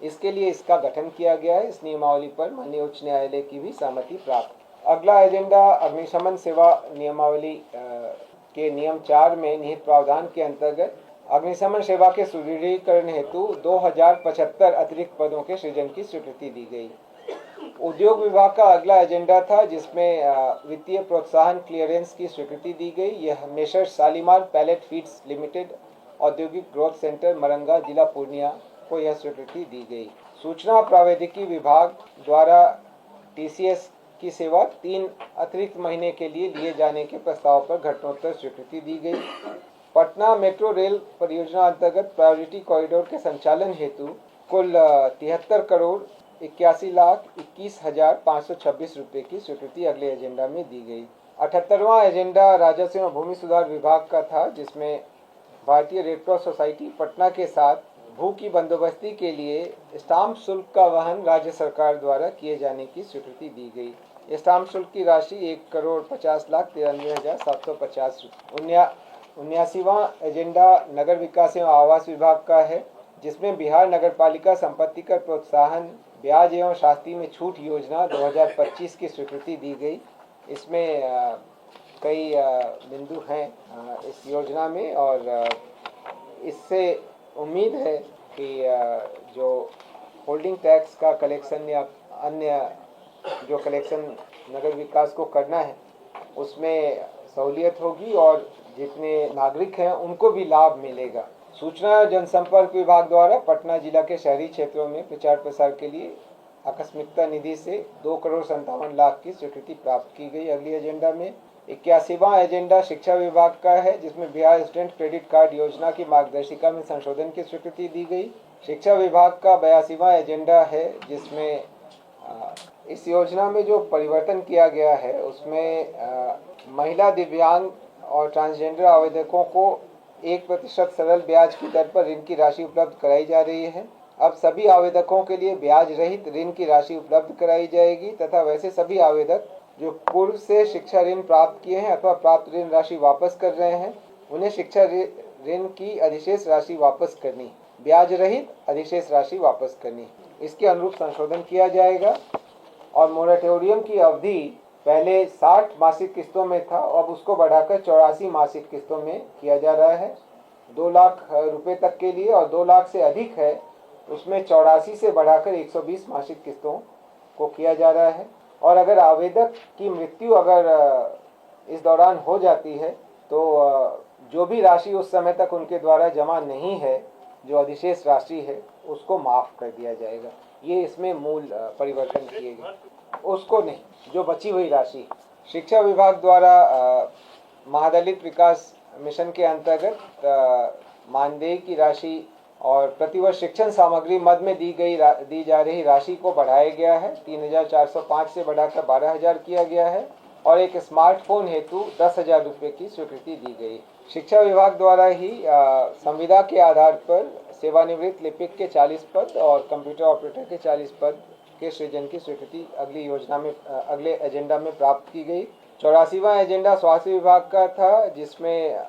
इसके लिए इसका गठन किया गया है। इस नियमावली पर माननीय उच्च न्यायालय की भी सहमति प्राप्त। अगला एजेंडा अग्निशमन सेवा नियमावली के नियम 4 में निहित प्रावधान के अंतर्गत अग्निशमन सेवा के सुदृढ़ीकरण हेतु 2075 अतिरिक्त पदों के सृजन की स्वीकृति दी गई। उद्योग विभाग का अगला एजेंडा था, जिसमें वित्तीय प्रोत्साहन क्लियरेंस की स्वीकृति दी गई। यह Messrs Shalimar pellet feeds limited औद्योगिक ग्रोथ सेंटर मरंगा जिला पूर्णिया को यह स्वीकृति दी गई। सूचना प्रावैधिकी विभाग द्वारा टीसीएस की सेवा 3 अतिरिक्त महीने के लिए लिए जाने के प्रस्ताव पर घटनोत्तर स्वीकृति दी गई। पटना मेट्रो रेल परियोजना अंतर्गत प्रायोरिटी कॉरिडोर के संचालन हेतु कुल 73 करोड़ 81,21,526 रुपये की स्वीकृति अगले एजेंडा में दी गई। 78वां एजेंडा राजस्व एवं भूमि सुधार विभाग का था, जिसमें भारतीय रेड क्रॉस सोसाइटी पटना के साथ भू की बंदोबस्ती के लिए स्टाम्प शुल्क का वहन राज्य सरकार द्वारा किए जाने की स्वीकृति दी गई। स्टाम्प शुल्क की राशि 1,50,93,750 रुपये। 79वां एजेंडा नगर विकास एवं आवास विभाग का है, जिसमें बिहार नगरपालिका संपत्ति कर प्रोत्साहन ब्याज एवं शास्ती में छूट योजना 2025 की स्वीकृति दी गई। इसमें कई बिंदु हैं इस योजना में, और इससे उम्मीद है कि जो होल्डिंग टैक्स का कलेक्शन या अन्य जो कलेक्शन नगर विकास को करना है उसमें सहूलियत होगी और जितने नागरिक हैं उनको भी लाभ मिलेगा। सूचना जनसंपर्क विभाग द्वारा पटना जिला के शहरी क्षेत्रों में प्रचार प्रसार के लिए आकस्मिकता निधि से 2,57,00,000 की स्वीकृति प्राप्त की गई। अगली एजेंडा में 81वां एजेंडा शिक्षा विभाग का है, जिसमें बिहार स्टूडेंट क्रेडिट कार्ड योजना की मार्गदर्शिका में संशोधन की स्वीकृति दी गई। शिक्षा विभाग का 82वां एजेंडा है, जिसमें इस योजना में जो परिवर्तन किया गया है उसमें महिला, दिव्यांग और ट्रांसजेंडर आवेदकों को 1% सरल ब्याज की दर पर ऋण की राशि उपलब्ध कराई जा रही है। अब सभी आवेदकों के लिए ब्याज रहित ऋण की राशि उपलब्ध कराई जाएगी तथा वैसे सभी आवेदक जो पूर्व से शिक्षा ऋण प्राप्त किए हैं अथवा प्राप्त ऋण राशि वापस कर रहे हैं, उन्हें शिक्षा ऋण की अधिशेष राशि वापस करनी, ब्याज रहित अधिशेष राशि वापस करनी। इसके अनुरूप संशोधन किया जाएगा और मोरेटोरियम की अवधि पहले 60 मासिक किस्तों में था, अब उसको बढ़ाकर 84 मासिक किस्तों में किया जा रहा है। 2 लाख रुपए तक के लिए, और 2 लाख से अधिक है उसमें 84 से बढ़ाकर 120 मासिक किस्तों को किया जा रहा है। और अगर आवेदक की मृत्यु अगर इस दौरान हो जाती है तो जो भी राशि उस समय तक उनके द्वारा जमा नहीं है, जो अधिशेष राशि है, उसको माफ कर दिया जाएगा। ये इसमें मूल परिवर्तन किए गए, उसको नहीं, जो बची हुई राशि। शिक्षा विभाग द्वारा महादलित विकास मिशन के अंतर्गत मानदेय की राशि और प्रतिवर्ष शिक्षण सामग्री मद में दी जा रही राशि को बढ़ाया गया है। 3,405 से बढ़ाकर 12,000 किया गया है और एक स्मार्टफोन हेतु 10,000 रुपये की स्वीकृति दी गई। शिक्षा विभाग द्वारा ही संविदा के आधार पर सेवानिवृत्त लिपिक के 40 पद और कंप्यूटर ऑपरेटर के 40 पद के सृजन की स्वीकृति अगले एजेंडा में प्राप्त की गई। 84वां एजेंडा स्वास्थ्य विभाग का था, जिसमें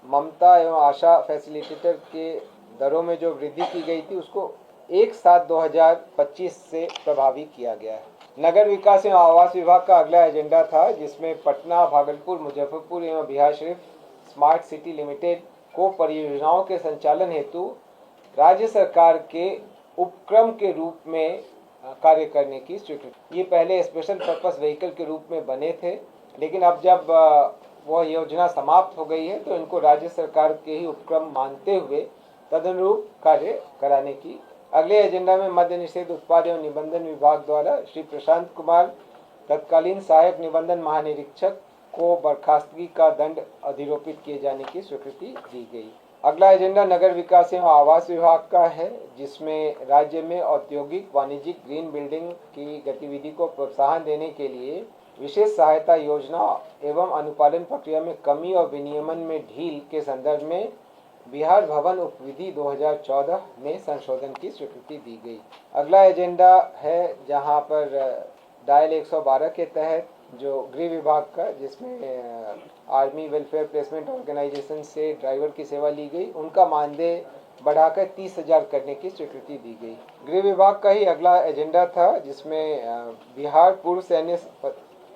ममता एवं आशा फैसिलिटेटर के दरों में जो वृद्धि की गई थी उसको 1/7/2025 से प्रभावी किया गया है। नगर विकास एवं आवास विभाग का अगला एजेंडा था, जिसमें पटना, भागलपुर, मुजफ्फरपुर एवं Bihar Sharif smart city limited को परियोजनाओं के संचालन हेतु राज्य सरकार के उपक्रम के रूप में कार्य करने की स्वीकृति। ये पहले स्पेशल पर्पस व्हीकल के रूप में बने थे, लेकिन अब जब वह योजना समाप्त हो गई है तो इनको राज्य सरकार के ही उपक्रम मानते हुए तदनुरूप कार्य कराने की। अगले एजेंडा में मद्य निषेध उत्पाद एवं निबंधन विभाग द्वारा श्री प्रशांत कुमार तत्कालीन सहायक निबंधन महानिरीक्षक को बर्खास्तगी का दंड अधिरोपित किए जाने की स्वीकृति दी गई। अगला एजेंडा नगर विकास एवं आवास विभाग का है, जिसमें राज्य में औद्योगिक वाणिज्यिक ग्रीन बिल्डिंग की गतिविधि को प्रोत्साहन देने के लिए विशेष सहायता योजना एवं अनुपालन प्रक्रिया में कमी और विनियमन में ढील के संदर्भ में बिहार भवन उपविधि 2014 में संशोधन की स्वीकृति दी गई। अगला एजेंडा है जहां पर डायल 112 के तहत जो गृह विभाग का, जिसमें आर्मी वेलफेयर प्लेसमेंट ऑर्गेनाइजेशन से ड्राइवर की सेवा ली गई, उनका मानदेय बढ़ाकर 30,000 करने की स्वीकृति दी गई। गृह विभाग का ही अगला एजेंडा था जिसमें बिहार पूर्व सैन्य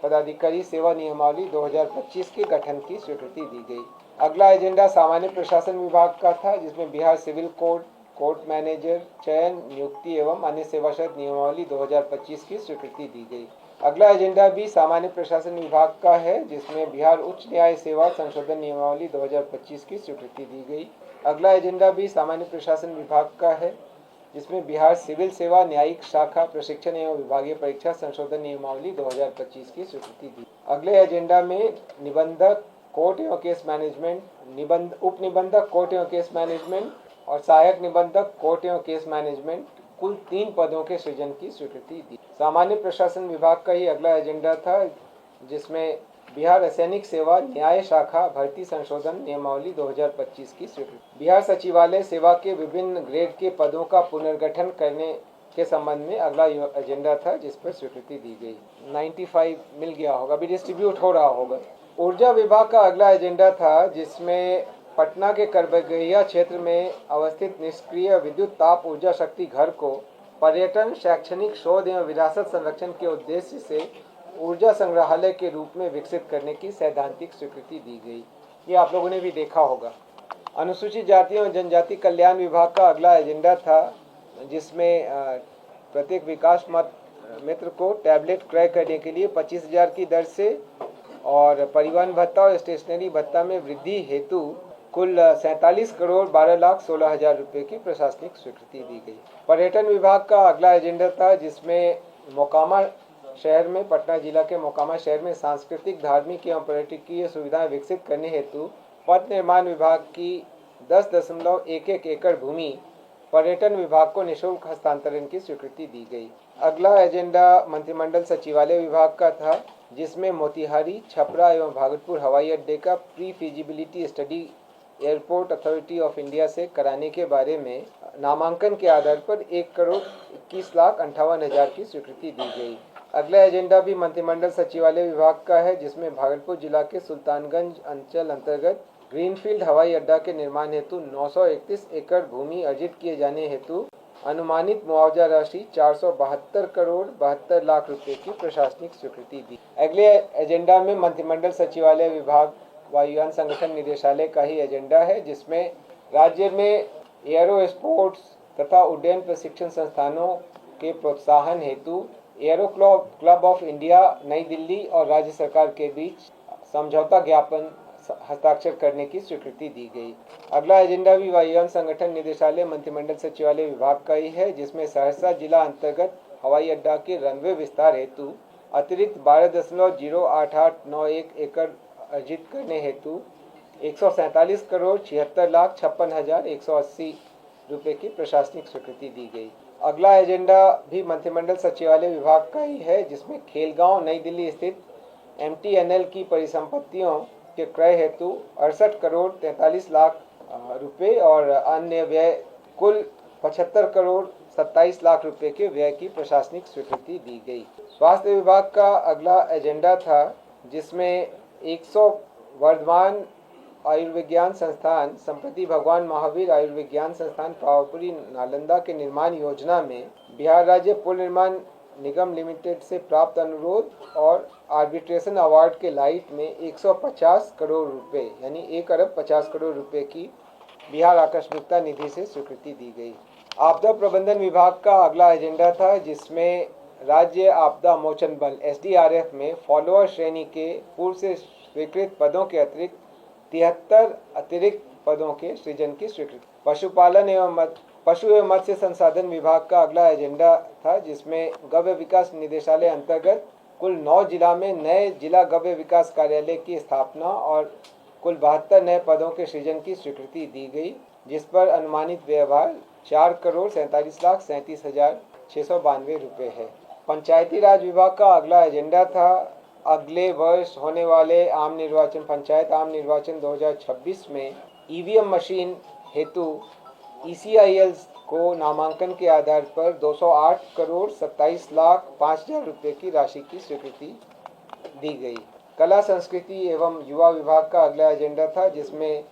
पदाधिकारी सेवा नियमावली 2025 के गठन की स्वीकृति दी गई। अगला एजेंडा सामान्य प्रशासन विभाग का था जिसमें Bihar civil code, court manager चयन, नियुक्ति एवं अन्य सेवा शर्त नियमावली 2025 की स्वीकृति दी गई। अगला एजेंडा भी सामान्य प्रशासन विभाग का है जिसमें बिहार उच्च न्याय सेवा संशोधन नियमावली 2025 की स्वीकृति दी गई। अगला एजेंडा भी सामान्य प्रशासन विभाग का है जिसमें बिहार सिविल सेवा न्यायिक शाखा प्रशिक्षण एवं विभागीय परीक्षा संशोधन नियमावली 2025 की स्वीकृति दी। अगले एजेंडा में निबंधक कोर्ट एवं केस मैनेजमेंट, उप निबंधक कोर्ट एवं केस मैनेजमेंट और सहायक निबंधक कोर्ट एवं केस मैनेजमेंट कुल 3 पदों के सृजन की स्वीकृति दी। सामान्य प्रशासन विभाग का ही अगला एजेंडा था जिसमें बिहार रासायनिक सेवा न्याय शाखा भर्ती संशोधन नियमावली 2025 की स्वीकृति। बिहार सचिवालय सेवा के विभिन्न ग्रेड के पदों का पुनर्गठन करने के संबंध में अगला एजेंडा था जिस पर स्वीकृति दी गई। 95 मिल गया होगा, अभी डिस्ट्रीब्यूट हो रहा होगा। ऊर्जा विभाग का अगला एजेंडा था जिसमें पटना के करबगहिया क्षेत्र में अवस्थित निष्क्रिय विद्युत ताप ऊर्जा शक्ति घर को पर्यटन, शैक्षणिक शोध एवं विरासत संरक्षण के उद्देश्य से ऊर्जा संग्रहालय के रूप में विकसित करने की सैद्धांतिक स्वीकृति दी गई। ये आप लोगों ने भी देखा होगा। अनुसूचित जाति एवं जनजाति कल्याण विभाग का अगला एजेंडा था जिसमें प्रत्येक विकास मित्र को टैबलेट क्रय करने के लिए 25,000 की दर से और परिवहन भत्ता और स्टेशनरी भत्ता में वृद्धि हेतु कुल 47 करोड़ 12,16,000 रुपये की प्रशासनिक स्वीकृति दी गई। पर्यटन विभाग का अगला एजेंडा था जिसमें मोकामा शहर में, पटना जिला के मोकामा शहर में सांस्कृतिक, धार्मिक एवं पर्यटकीय सुविधाएं विकसित करने हेतु पथ निर्माण विभाग की 10.11 एकड़ भूमि पर्यटन विभाग को निःशुल्क हस्तांतरण की स्वीकृति दी गई। अगला एजेंडा मंत्रिमंडल सचिवालय विभाग का था जिसमें मोतिहारी, छपरा एवं भागलपुर हवाई अड्डे का pre feasibility study airport authority of India से कराने के बारे में नामांकन के आधार पर 1,21,58,000 की स्वीकृति दी गई। अगला एजेंडा भी मंत्रिमंडल सचिवालय विभाग का है जिसमें भागलपुर जिला के सुल्तानगंज अंचल अंतर्गत ग्रीनफील्ड हवाई अड्डा के निर्माण हेतु 931 एकड़ भूमि अर्जित किए जाने हेतु अनुमानित मुआवजा राशि 472 करोड़ 72 लाख रुपए की प्रशासनिक स्वीकृति दी। अगले एजेंडा में मंत्रिमंडल सचिवालय विभाग वायुयान संगठन निदेशालय का ही एजेंडा है जिसमें राज्य में एयरो स्पोर्ट्स तथा उड्डयन प्रशिक्षण संस्थानों के प्रोत्साहन हेतु एयरो क्लब ऑफ इंडिया नई दिल्ली और राज्य सरकार के बीच समझौता ज्ञापन हस्ताक्षर करने की स्वीकृति दी गई। अगला एजेंडा भी वायुयान संगठन निदेशालय मंत्रिमंडल सचिवालय विभाग का ही है जिसमें सहरसा जिला अंतर्गत हवाई अड्डा के रनवे विस्तार हेतु अतिरिक्त 12.08891 एकड़ अर्जित करने हेतु 147 करोड़ 76,56,180 रुपए की प्रशासनिक स्वीकृति दी गई। अगला एजेंडा भी मंत्रिमंडल सचिवालय विभाग का ही है जिसमें खेलगांव नई दिल्ली स्थित MTNL की परिसंपत्तियों के क्रय हेतु 68 करोड़ 43 लाख रुपए और अन्य व्यय कुल 75 करोड़ 27 लाख रुपए के व्यय की प्रशासनिक स्वीकृति दी गई। स्वास्थ्य विभाग का अगला एजेंडा था जिसमें 100 वर्धमान आयुर्विज्ञान संस्थान, संप्रति भगवान महावीर आयुर्विज्ञान संस्थान पावापुरी नालंदा के निर्माण योजना में बिहार राज्य पुल निर्माण निगम लिमिटेड से प्राप्त अनुरोध और आर्बिट्रेशन अवार्ड के लाइट में 150 करोड़ रुपए यानी 1,50 करोड़ रुपए की बिहार आकस्मिकता निधि से स्वीकृति दी गई। आपदा प्रबंधन विभाग का अगला एजेंडा था जिसमें राज्य आपदा मोचन बल SDRF में फॉलोअर श्रेणी के पूर्व से स्वीकृत पदों के अतिरिक्त 73 अतिरिक्त पदों के सृजन की स्वीकृति। पशुपालन एवं पशु एवं मत्स्य संसाधन विभाग का अगला एजेंडा था जिसमें गव्य विकास निदेशालय अंतर्गत कुल 9 जिला में नए जिला गव्य विकास कार्यालय की स्थापना और कुल 72 नए पदों के सृजन की स्वीकृति दी गई जिस पर अनुमानित व्ययभार 4 करोड़ 47,37,692 रुपये है। पंचायती राज विभाग का अगला एजेंडा था अगले वर्ष होने वाले आम निर्वाचन पंचायत आम निर्वाचन 2026 में EVM मशीन हेतु ECIL को नामांकन के आधार पर 208 करोड़ 27 लाख 5,000 रुपये की राशि की स्वीकृति दी गई। कला संस्कृति एवं युवा विभाग का अगला एजेंडा था, जिसमें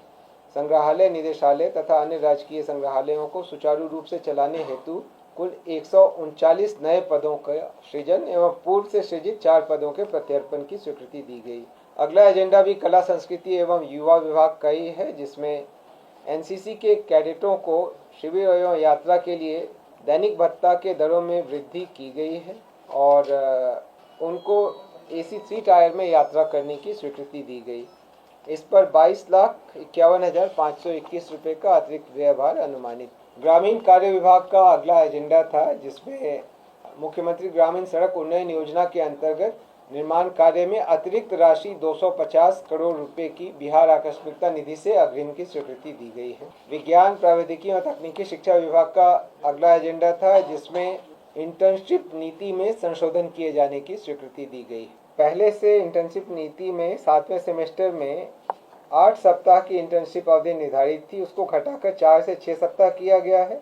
संग्रहालय निदेशालय तथा अन्य राजकीय संग्रहालयों को सुचारू रूप से चलाने हेतु कुल 139 नए पदों का सृजन एवं पूर्व से सृजित 4 पदों के प्रत्यर्पण की स्वीकृति दी गई। अगला एजेंडा भी कला संस्कृति एवं युवा विभाग का ही है, जिसमें NCC के कैडेटों को शिविर एवं यात्रा के लिए दैनिक भत्ता के दरों में वृद्धि की गई है और उनको AC 3 टायर में यात्रा करने की स्वीकृति दी गई। इस पर 22,51,521 रुपये का अतिरिक्त व्यय भार अनुमानित। ग्रामीण कार्य विभाग का अगला एजेंडा था, जिसमें मुख्यमंत्री ग्रामीण सड़क उन्नयन योजना के अंतर्गत निर्माण कार्य में अतिरिक्त राशि 250 करोड़ रुपए की बिहार आकस्मिकता निधि से अग्रिम की स्वीकृति दी गई है। विज्ञान प्रौद्योगिकी और तकनीकी शिक्षा विभाग का अगला एजेंडा था, जिसमें इंटर्नशिप नीति में संशोधन किए जाने की स्वीकृति दी गई। पहले से इंटर्नशिप नीति में 7वें सेमेस्टर में 8 सप्ताह की इंटर्नशिप अवधि निर्धारित थी, उसको घटाकर 4 से 6 सप्ताह किया गया है।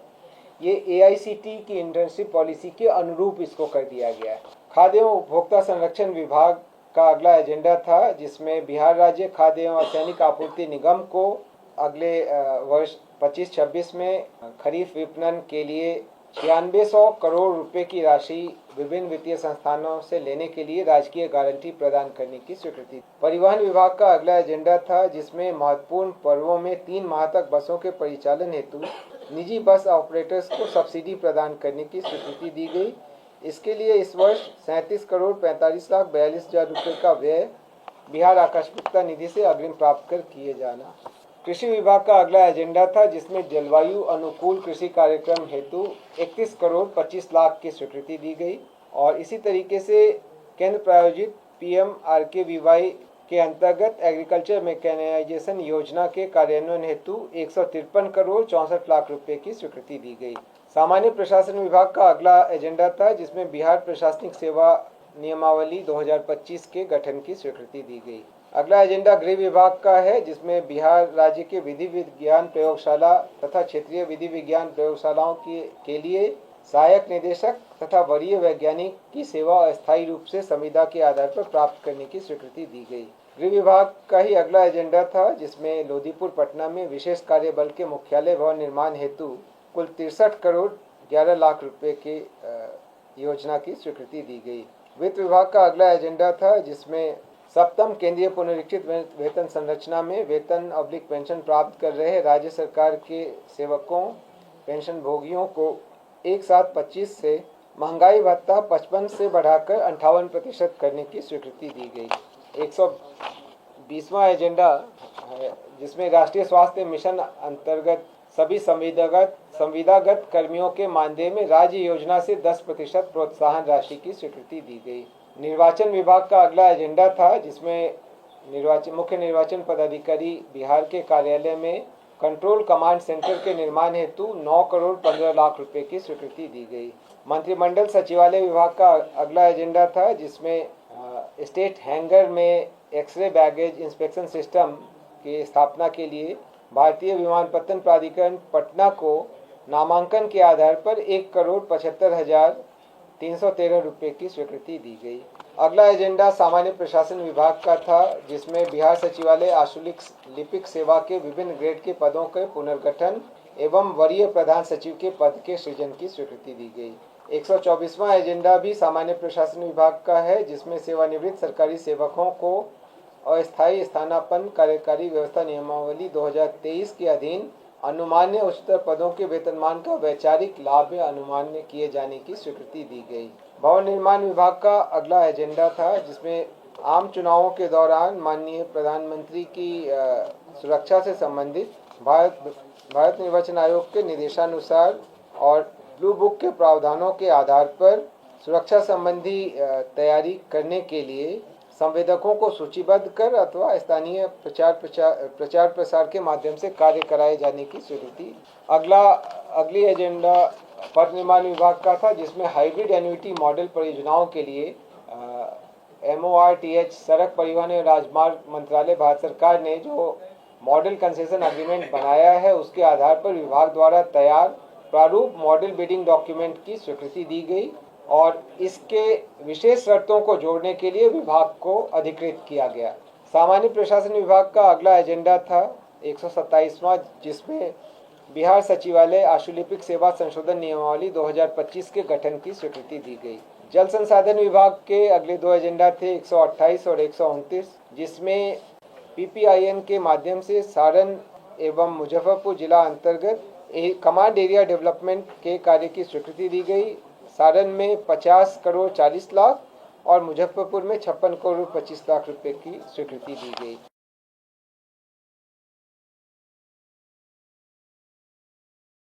ये AICTE की इंटर्नशिप पॉलिसी के अनुरूप इसको कर दिया गया है। खाद्य एवं उपभोक्ता संरक्षण विभाग का अगला एजेंडा था, जिसमें बिहार राज्य खाद्य एवं असैनिक आपूर्ति निगम को अगले वर्ष 25-26 में खरीफ विपणन के लिए 9600 करोड़ रुपए की राशि विभिन्न वित्तीय संस्थानों से लेने के लिए राजकीय गारंटी प्रदान करने की स्वीकृति। परिवहन विभाग का अगला एजेंडा था, जिसमें महत्वपूर्ण पर्वों में 3 माह तक बसों के परिचालन हेतु निजी बस ऑपरेटर्स को सब्सिडी प्रदान करने की स्वीकृति दी गई। इसके लिए इस वर्ष 37 करोड़ 45,42,000 रुपये का व्यय बिहार आकस्मिकता निधि से अग्रिम प्राप्त कर किए जाना। कृषि विभाग का अगला एजेंडा था, जिसमें जलवायु अनुकूल कृषि कार्यक्रम हेतु 31 करोड़ 25 लाख की स्वीकृति दी गई और इसी तरीके से केंद्र प्रायोजित PMRKVY के अंतर्गत एग्रीकल्चर मैकेनाइजेशन योजना के कार्यान्वयन हेतु 153 करोड़ 64 लाख रुपए की स्वीकृति दी गई। सामान्य प्रशासन विभाग का अगला एजेंडा था, जिसमें बिहार प्रशासनिक सेवा नियमावली 2025 के गठन की स्वीकृति दी गई। अगला एजेंडा गृह विभाग का है, जिसमें बिहार राज्य के विधि विज्ञान प्रयोगशाला तथा क्षेत्रीय विधि विज्ञान प्रयोगशालाओं के लिए सहायक निदेशक तथा वरीय वैज्ञानिक की सेवा अस्थायी रूप से संविदा के आधार पर प्राप्त करने की स्वीकृति दी गई। गृह विभाग का ही अगला एजेंडा था, जिसमें लोदीपुर पटना में विशेष कार्य बल के मुख्यालय भवन निर्माण हेतु कुल 63 करोड़ 11 लाख रुपए की योजना की स्वीकृति दी गई। वित्त विभाग का अगला एजेंडा था, जिसमें सप्तम केंद्रीय पुनरीक्षित वेतन संरचना में वेतन/पेंशन प्राप्त कर रहे राज्य सरकार के सेवकों पेंशन भोगियों को एक साथ 25 से महंगाई भत्ता 55 से बढ़ाकर 58% करने की स्वीकृति दी गई। 120वां एजेंडा है, जिसमें राष्ट्रीय स्वास्थ्य मिशन अंतर्गत सभी संविदागत कर्मियों के मानदेय में राज्य योजना से 10% प्रोत्साहन राशि की स्वीकृति दी गई। निर्वाचन विभाग का अगला एजेंडा था, जिसमें मुख्य निर्वाचन पदाधिकारी बिहार के कार्यालय में कंट्रोल कमांड सेंटर के निर्माण हेतु 9 करोड़ 15 लाख रुपए की स्वीकृति दी गई। मंत्रिमंडल सचिवालय विभाग का अगला एजेंडा था, जिसमें स्टेट हैंगर में एक्सरे बैगेज इंस्पेक्शन सिस्टम की स्थापना के लिए भारतीय विमानपत्तन प्राधिकरण पटना को नामांकन के आधार पर 1,75,313 रुपये की स्वीकृति दी गई। अगला एजेंडा सामान्य प्रशासन विभाग का था, जिसमें बिहार सचिवालय आशुलिक लिपिक सेवा के विभिन्न ग्रेड के पदों के पुनर्गठन एवं वरीय प्रधान सचिव के पद के सृजन की स्वीकृति दी गई। 124वां एजेंडा भी सामान्य प्रशासन विभाग का है, जिसमें सेवानिवृत्त सरकारी सेवकों को अस्थायी स्थानापन्न कार्यकारी व्यवस्था नियमावली 2023 के अधीन अनुमान्य उच्चतर पदों के वेतनमान का वैचारिक लाभ अनुमान्य किए जाने की स्वीकृति दी गई। भवन निर्माण विभाग का अगला एजेंडा था, जिसमें आम चुनावों के दौरान माननीय प्रधानमंत्री की सुरक्षा से संबंधित भारत निर्वाचन आयोग के निर्देशानुसार और ब्लू बुक के प्रावधानों के आधार पर सुरक्षा संबंधी तैयारी करने के लिए संवेदकों को सूचीबद्ध कर अथवा स्थानीय प्रचार प्रसार के माध्यम से कार्य कराए जाने की स्वीकृति। अगली एजेंडा पथ निर्माण विभाग का था, जिसमें हाइब्रिड एन्युटी मॉडल परियोजनाओं के लिए MORTH सड़क परिवहन एवं राजमार्ग मंत्रालय भारत सरकार ने जो मॉडल कंसेशन एग्रीमेंट बनाया है, उसके आधार पर विभाग द्वारा तैयार प्रारूप मॉडल बिडिंग डॉक्यूमेंट की स्वीकृति दी गई और इसके विशेष शर्तों को जोड़ने के लिए विभाग को अधिकृत किया गया। सामान्य प्रशासन विभाग का अगला एजेंडा था 127वां, जिसमें बिहार सचिवालय आशुलिपिक सेवा संशोधन नियमावली 2025 के गठन की स्वीकृति दी गई। जल संसाधन विभाग के अगले दो एजेंडा थे 128 और 129, जिसमें PPIN के माध्यम से सारण एवं मुजफ्फरपुर जिला अंतर्गत कमांड एरिया डेवलपमेंट के कार्य की स्वीकृति दी गई। सारण में 50 करोड़ 40 लाख और मुजफ्फरपुर में 56 करोड़ 25 लाख रुपए की स्वीकृति दी गई।